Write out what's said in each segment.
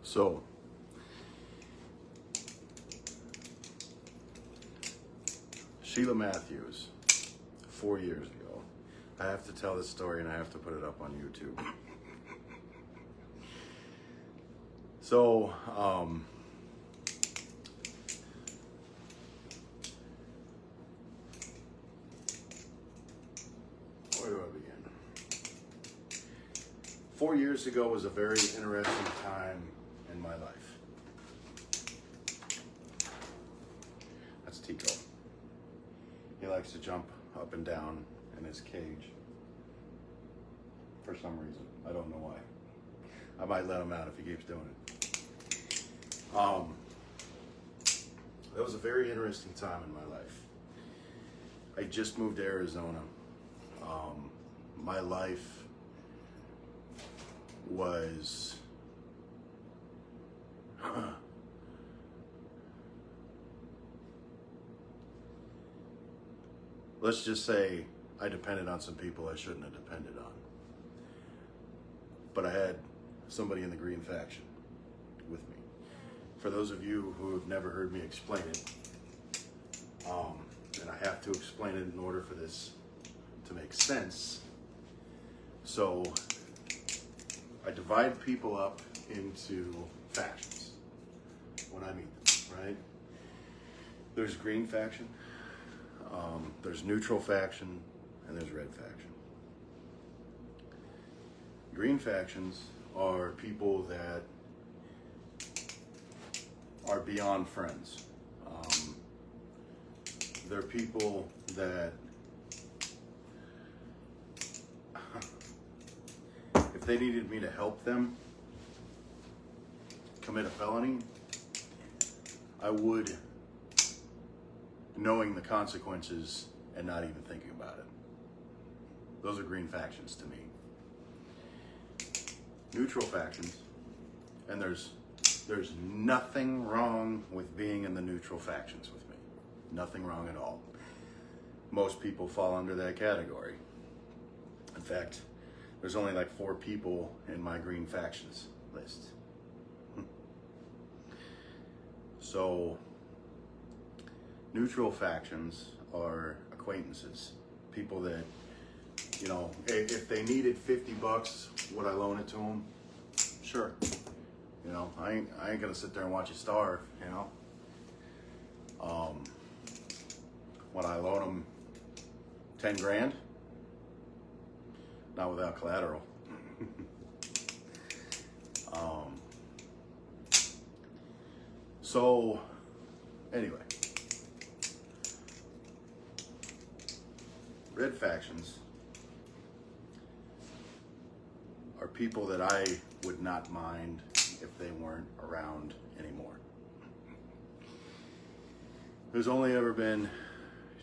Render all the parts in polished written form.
So, Sheila Matthews, 4 years ago. I have to tell this story and I have to put it up on YouTube. So, where do I begin? 4 years ago was a very interesting time in my life. That's Tico. He likes to jump up and down in his cage for some reason. I don't know why. I might let him out if he keeps doing it. That was a very interesting time in my life. I just moved to Arizona. My life was let's just say I depended on some people I shouldn't have depended on. But I had somebody in the green faction with me. For those of you who have never heard me explain it, and I have to explain it in order for this to make sense. So I divide people up into factions when I meet them, right? There's green faction, there's neutral faction, and there's red faction. Green factions are people that are beyond friends. They're people that if they needed me to help them commit a felony, I would, knowing the consequences and not even thinking about it. Those are green factions to me. Neutral factions, and there's nothing wrong with being in the neutral factions with me. Nothing wrong at all. Most people fall under that category. In fact, there's only like 4 people in my green factions list. So, neutral factions are acquaintances. People that, you know, if they needed $50, would I loan it to them? Sure. You know, I ain't gonna sit there and watch you starve, you know. Would I loan them 10 grand? Not without collateral. So, anyway. Red factions are people that I would not mind if they weren't around anymore. There's only ever been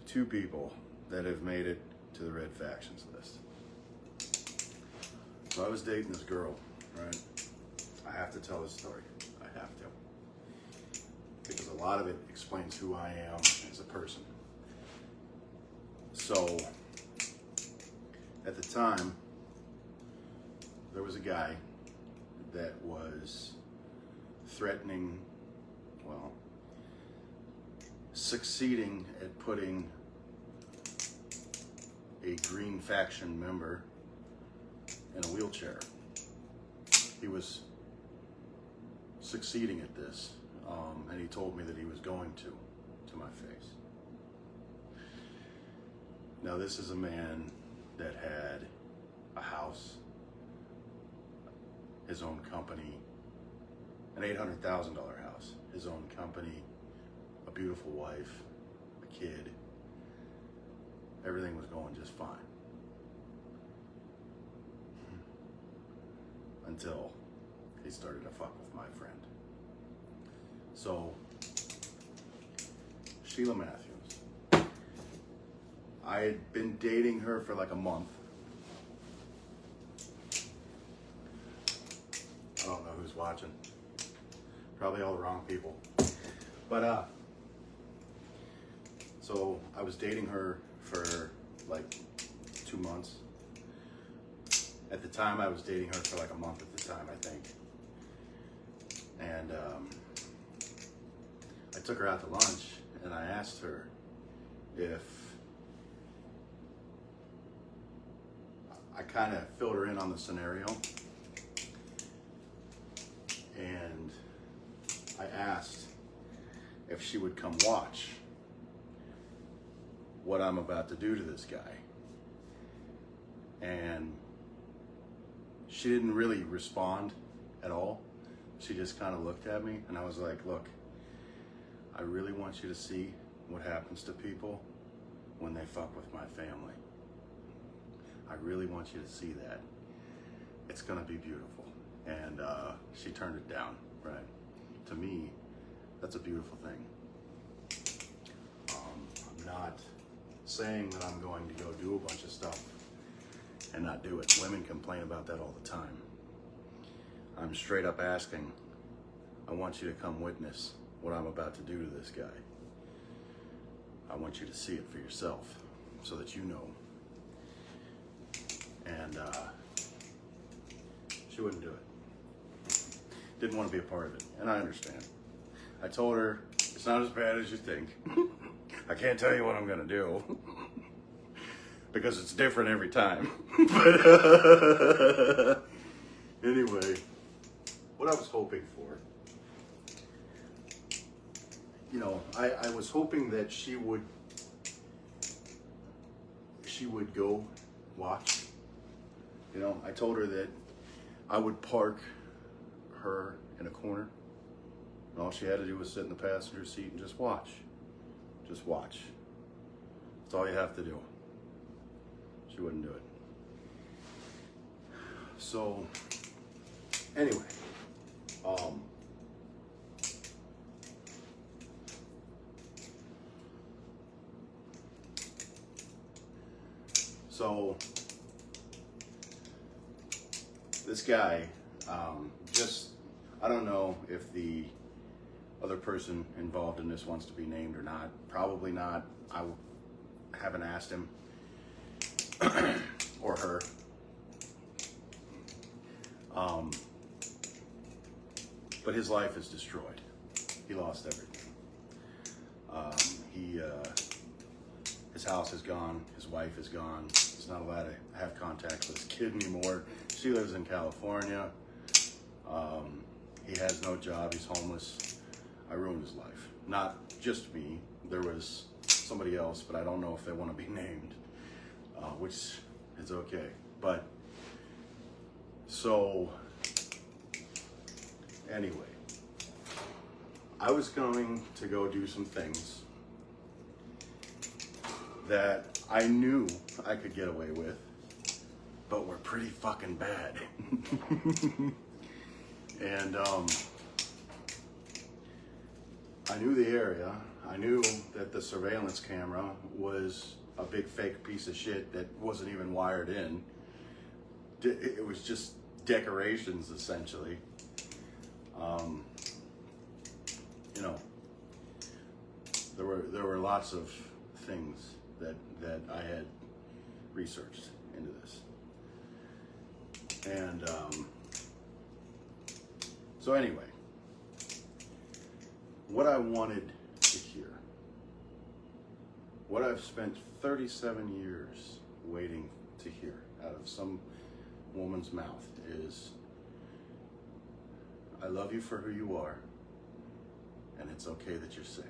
2 people that have made it to the red factions list. So I was dating this girl, right? I have to tell this story. I have to. Because a lot of it explains who I am as a person. So, at the time, there was a guy that was threatening, well, succeeding at putting a green faction member in a wheelchair. He was succeeding at this, and he told me that he was going to my face. Now, this is a man that had a house, his own company, an $800,000 house, his own company, a beautiful wife, a kid. Everything was going just fine. Until he started to fuck with my friend. So, Sheila Matthews. I had been dating her for like a month. I don't know who's watching. Probably all the wrong people. But, so I was dating her for like 2 months. At the time, I was dating her for like a month at the time, I think. And I took her out to lunch, and I asked her if I kind of filled her in on the scenario, and I asked if she would come watch what I'm about to do to this guy. And she didn't really respond at all. She just kind of looked at me, and I was like, look, I really want you to see what happens to people when they fuck with my family. I really want you to see that. It's gonna be beautiful. And she turned it down, right? To me, that's a beautiful thing. I'm not saying that I'm going to go do a bunch of stuff and not do it. Women complain about that all the time. I'm straight up asking, I want you to come witness what I'm about to do to this guy. I want you to see it for yourself so that you know. And she wouldn't do it. Didn't want to be a part of it, and I understand. I told her, it's not as bad as you think. I can't tell you what I'm gonna do because it's different every time. But anyway, what I was hoping for, you know, I was hoping that she would go watch. You know, I told her that I would park her in a corner, and all she had to do was sit in the passenger seat and just watch. Just watch. That's all you have to do. She wouldn't do it. So, anyway, so this guy, I don't know if the other person involved in this wants to be named or not. Probably not. I haven't asked him or her. But his life is destroyed. He lost everything. His house is gone. His wife is gone. He's not allowed to have contact with his kid anymore. She lives in California. He has no job. He's homeless. I ruined his life. Not just me. There was somebody else, but I don't know if they want to be named, which is okay. But so anyway, I was going to go do some things that I knew I could get away with, but were pretty fucking bad. And I knew the area. I knew that the surveillance camera was a big fake piece of shit that wasn't even wired in. It was just decorations, essentially. You know, there were lots of things that I had researched into this. And so anyway, what I wanted to hear, what I've spent 37 years waiting to hear out of some woman's mouth is, I love you for who you are, and it's okay that you're sick.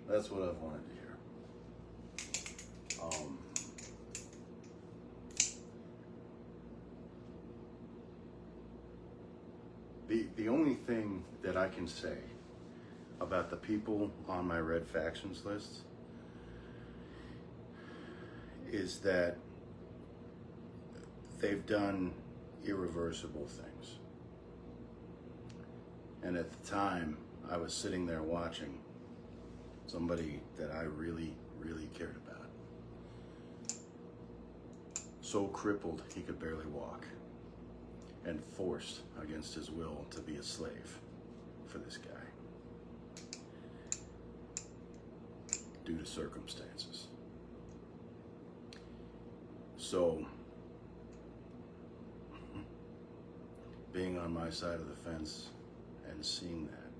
That's what I've wanted to hear. The only thing that I can say about the people on my red factions list is that they've done irreversible things. And at the time, I was sitting there watching somebody that I really, really cared about. So crippled he could barely walk, and forced against his will to be a slave for this guy due to circumstances. So being on my side of the fence and seeing that,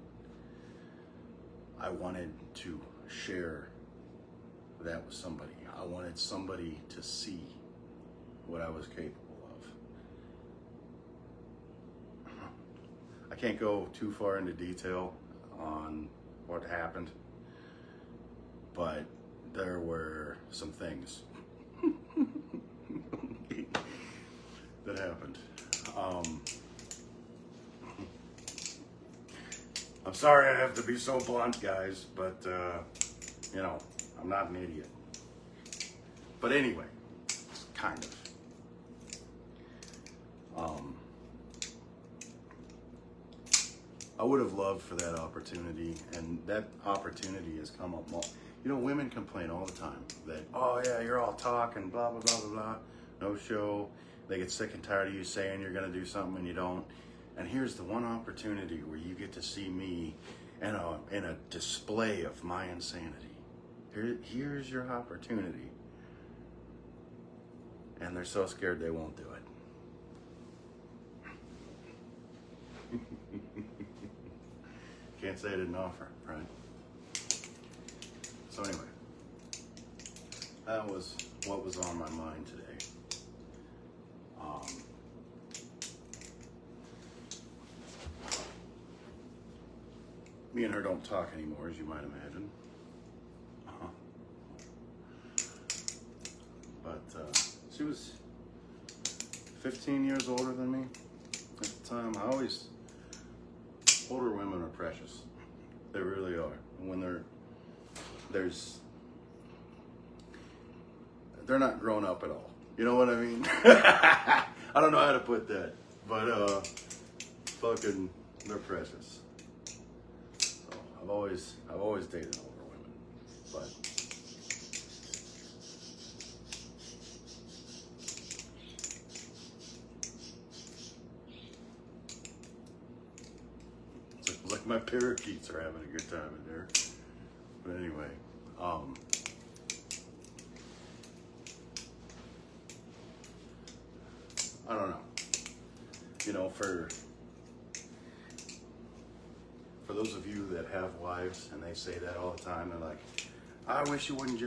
I wanted to share that with somebody. I wanted somebody to see what I was capable of. I can't go too far into detail on what happened, but there were some things that happened. I'm sorry I have to be so blunt, guys, but you know, I'm not an idiot. But anyway, kind of. I would have loved for that opportunity, and that opportunity has come up more. You know, women complain all the time that, oh yeah, you're all talk and blah, blah, blah, blah, blah, no show. They get sick and tired of you saying you're gonna do something and you don't. And here's the one opportunity where you get to see me in a display of my insanity. Here's your opportunity. And they're so scared they won't do it. Can't say I didn't offer, right? So anyway, that was what was on my mind today. Me and her don't talk anymore, as you might imagine. But she was 15 years older than me at the time. Older women are precious. They really are. And when they're not grown up at all. You know what I mean? I don't know how to put that, but fucking, they're precious. So I've always dated older women, but it's like my parakeets are having a good time in there. But anyway, I don't know. You know, for those of you that have wives and they say that all the time, they're like, I wish you'd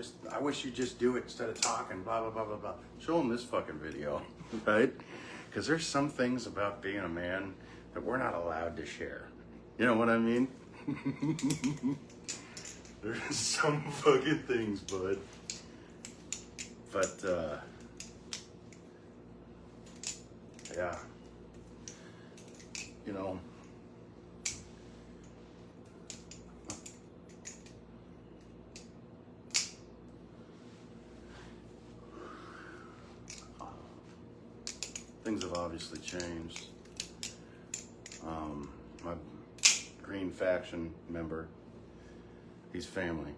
just do it instead of talking, blah, blah, blah, blah, blah. Show them this fucking video, right? Because there's some things about being a man that we're not allowed to share. You know what I mean? There's some fucking things, bud. But, yeah. You know, things have obviously changed. My Green faction member, he's family.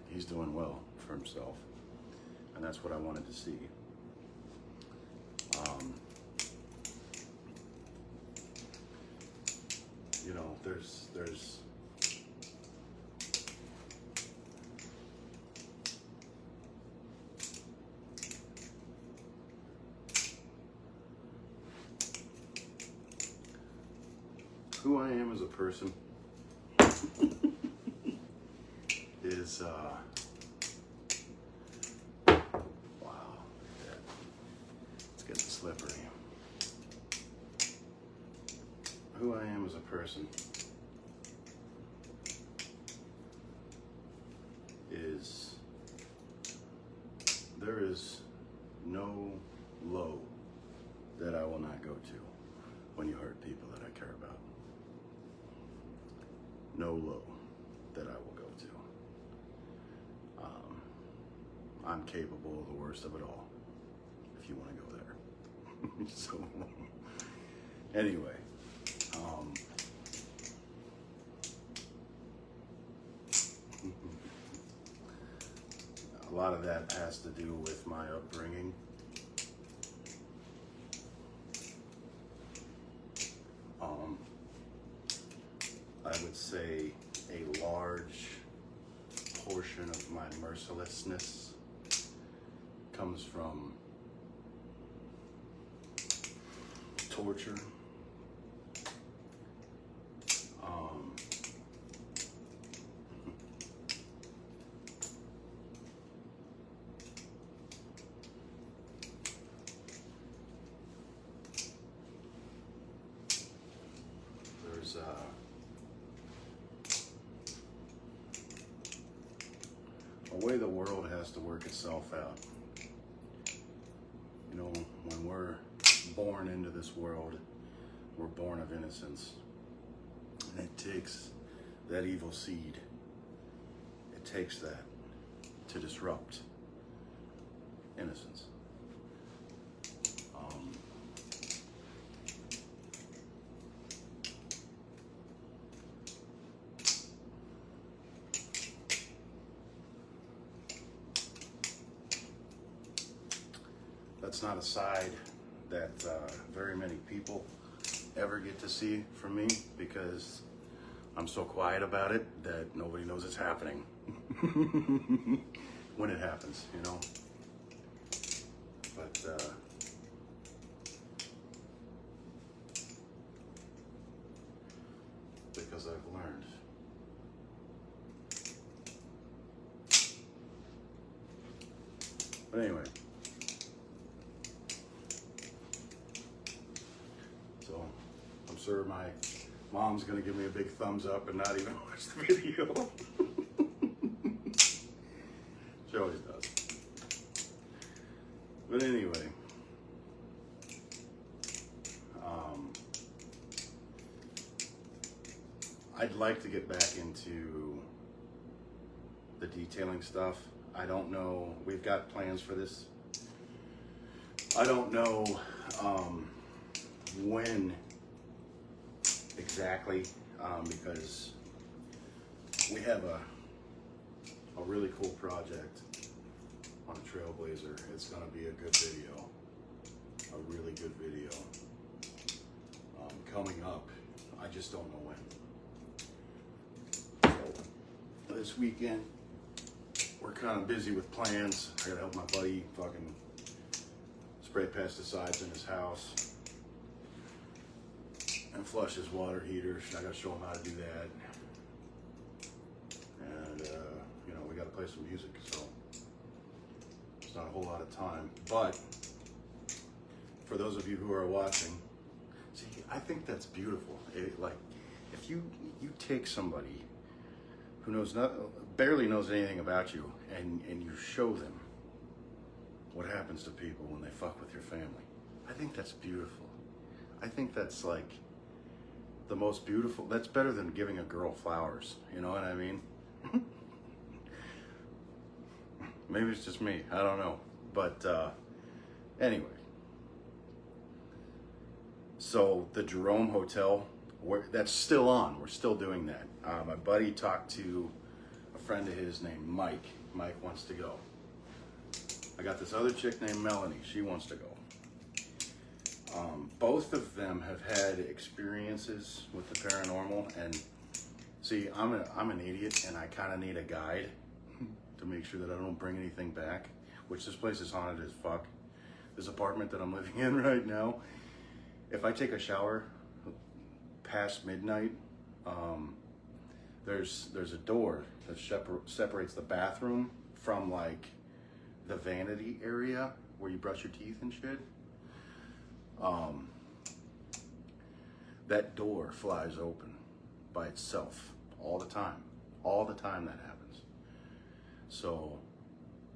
He's doing well for himself. And that's what I wanted to see. You know, there's who I am as a person is wow, look at that. It's getting slippery. Who I am as a person is there is no low that I will not go to when you hurt people that I care about. No low that I will go to. I'm capable of the worst of it all, if you want to go there. So, anyway, a lot of that has to do with my upbringing. I would say a large portion of my mercilessness comes from torture there's a way the world has to work itself out. You know, when we're born into this world, we're born of innocence. And it takes that evil seed, it takes that to disrupt innocence. That's not a side that very many people ever get to see from me, because I'm so quiet about it that nobody knows it's happening when it happens, you know. But because I've learned. But anyway, so I'm sure my mom's gonna give me a big thumbs up and not even watch the video. She always does. But anyway, I'd like to get back into the detailing stuff. I don't know, we've got plans for this. I don't know when exactly, because we have a really cool project on a Trailblazer. It's gonna be a good video, a really good video coming up. I just don't know when. So this weekend, we're kind of busy with plans. I gotta help my buddy fucking spray pesticides in his house and flush his water heater. I gotta show him how to do that. And, you know, we gotta play some music, so it's not a whole lot of time. But for those of you who are watching, see, I think that's beautiful. Like, if you take somebody who barely knows anything about you, and you show them what happens to people when they fuck with your family. I think that's beautiful. I think that's like the most beautiful. That's better than giving a girl flowers. You know what I mean? Maybe it's just me. I don't know. But anyway. So the Jerome Hotel, that's still on. We're still doing that. My buddy talked to a friend of his named Mike. Mike wants to go. I got this other chick named Melanie. She wants to go. Both of them have had experiences with the paranormal, and see, I'm an idiot, and I kind of need a guide to make sure that I don't bring anything back. Which this place is haunted as fuck. This apartment that I'm living in right now, if I take a shower past midnight, there's a door that separates the bathroom from like the vanity area where you brush your teeth and shit. That door flies open by itself all the time that happens. So,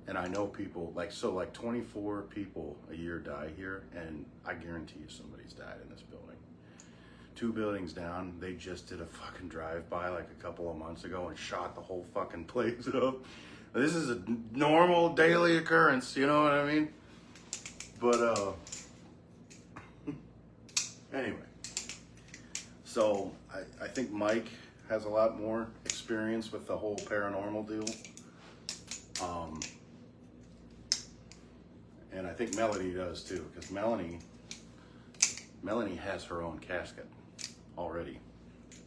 and I know people like 24 people a year die here, and I guarantee you somebody's died in this building. 2 buildings down, they just did a fucking drive-by like a couple of months ago and shot the whole fucking place up. This is a normal daily occurrence, you know what I mean? But anyway, so I think Mike has a lot more experience with the whole paranormal deal. And I think Melanie does too, because Melanie has her own casket already.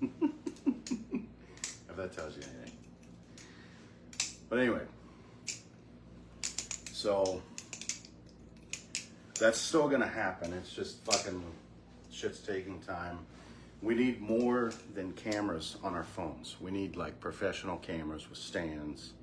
If that tells you anything. But anyway, so that's still gonna happen. It's just fucking shit's taking time. We need more than cameras on our phones. We need like professional cameras with stands,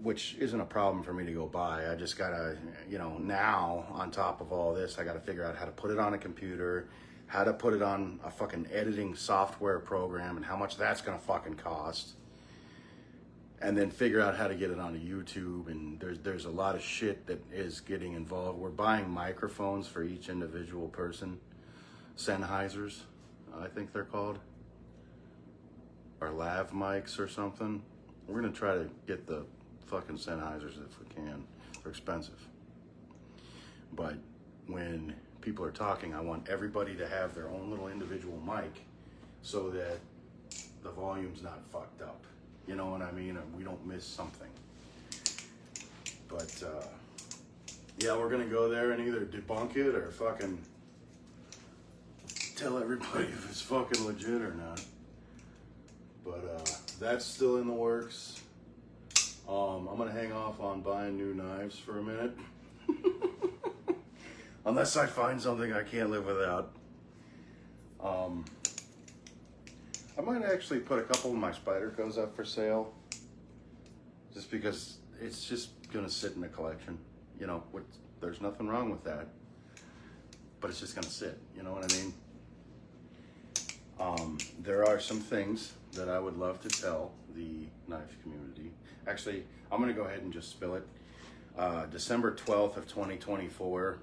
which isn't a problem for me to go buy. I just gotta, you know, now on top of all this, I gotta figure out how to put it on a computer, how to put it on a fucking editing software program and how much that's gonna fucking cost. And then figure out how to get it onto YouTube, and there's a lot of shit that is getting involved. We're buying microphones for each individual person. Sennheisers, I think they're called. Or lav mics or something. We're gonna try to get the fucking Sennheisers if we can. They're expensive. But when people are talking, I want everybody to have their own little individual mic so that the volume's not fucked up. You know what I mean? We don't miss something. But, yeah, we're gonna go there and either debunk it or fucking tell everybody if it's fucking legit or not. But, that's still in the works. I'm gonna hang off on buying new knives for a minute. Unless I find something I can't live without. I might actually put a couple of my Spydercos up for sale. Just because it's just gonna sit in the collection. You know, there's nothing wrong with that. But it's just gonna sit, you know what I mean? There are some things that I would love to tell the knife community. Actually, I'm gonna go ahead and just spill it. December 12th of 2024,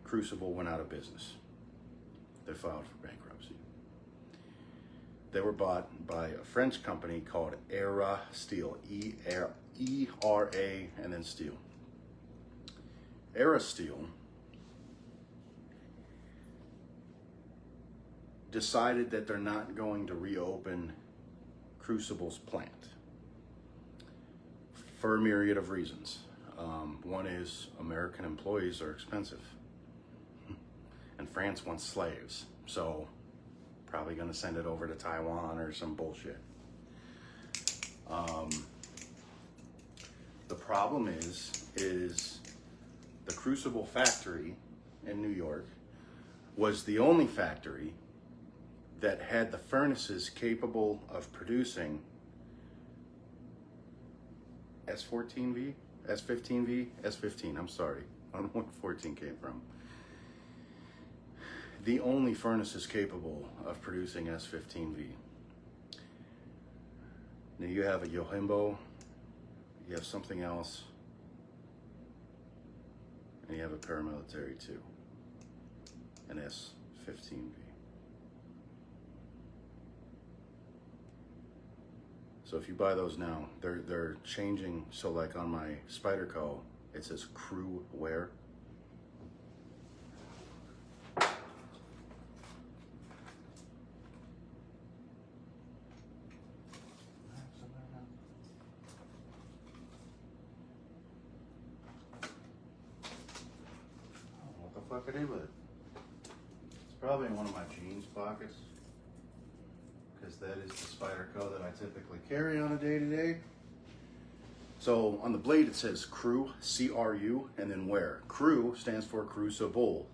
Crucible went out of business. They filed for bankruptcy. They were bought by a French company called Era Steel, E-R-A, and then Steel. Era Steel decided that they're not going to reopen Crucible's plant for a myriad of reasons. One is American employees are expensive, and France wants slaves, so probably going to send it over to Taiwan or some bullshit. The problem is the Crucible factory in New York was the only factory that had the furnaces capable of producing S14V, S15V, S15, I'm sorry. I don't know where 14 came from. The only furnaces capable of producing S15V. Now you have a Yohimbo, you have something else, and you have a paramilitary too, an S15V. So if you buy those now, they're changing. So like on my Spyderco, it says crew wear. What the fuck I did with it? It's probably in one of my jeans pockets. Because that is the Spyderco that I typically carry on a day-to-day. So on the blade it says Crew, C-R-U, and then wear. Crew stands for Crucible.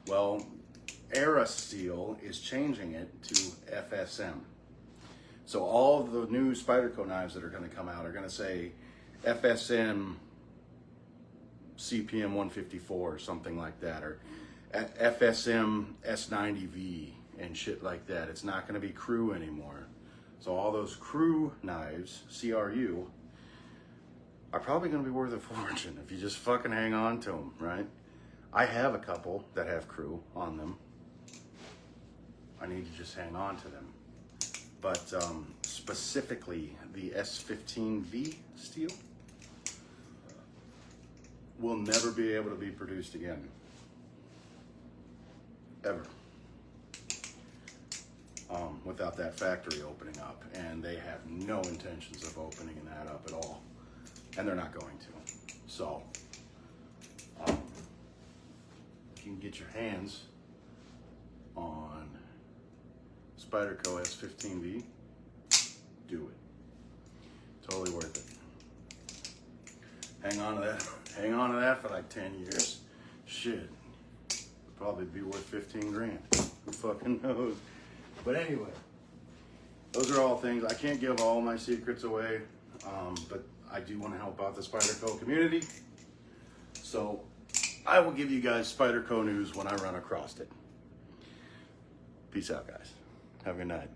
Well, Era Steel is changing it to FSM. So all of the new Spyderco knives that are going to come out are going to say FSM CPM 154 or something like that, or FSM S90V. And shit like that. It's not going to be Crew anymore. So all those Crew knives, CRU, are probably going to be worth a fortune if you just fucking hang on to them, right? I have a couple that have Crew on them. I need to just hang on to them. But specifically the S15V steel will never be able to be produced again. Ever. Without that factory opening up, and they have no intentions of opening that up at all, and they're not going to. So if you can get your hands on Spyderco S15V, do it. Totally worth it. Hang on to that for like 10 years. Shit, it'll probably be worth 15 grand. Who fucking knows? But anyway, those are all things. I can't give all my secrets away, but I do want to help out the Spyderco community. So I will give you guys Spyderco news when I run across it. Peace out, guys. Have a good night.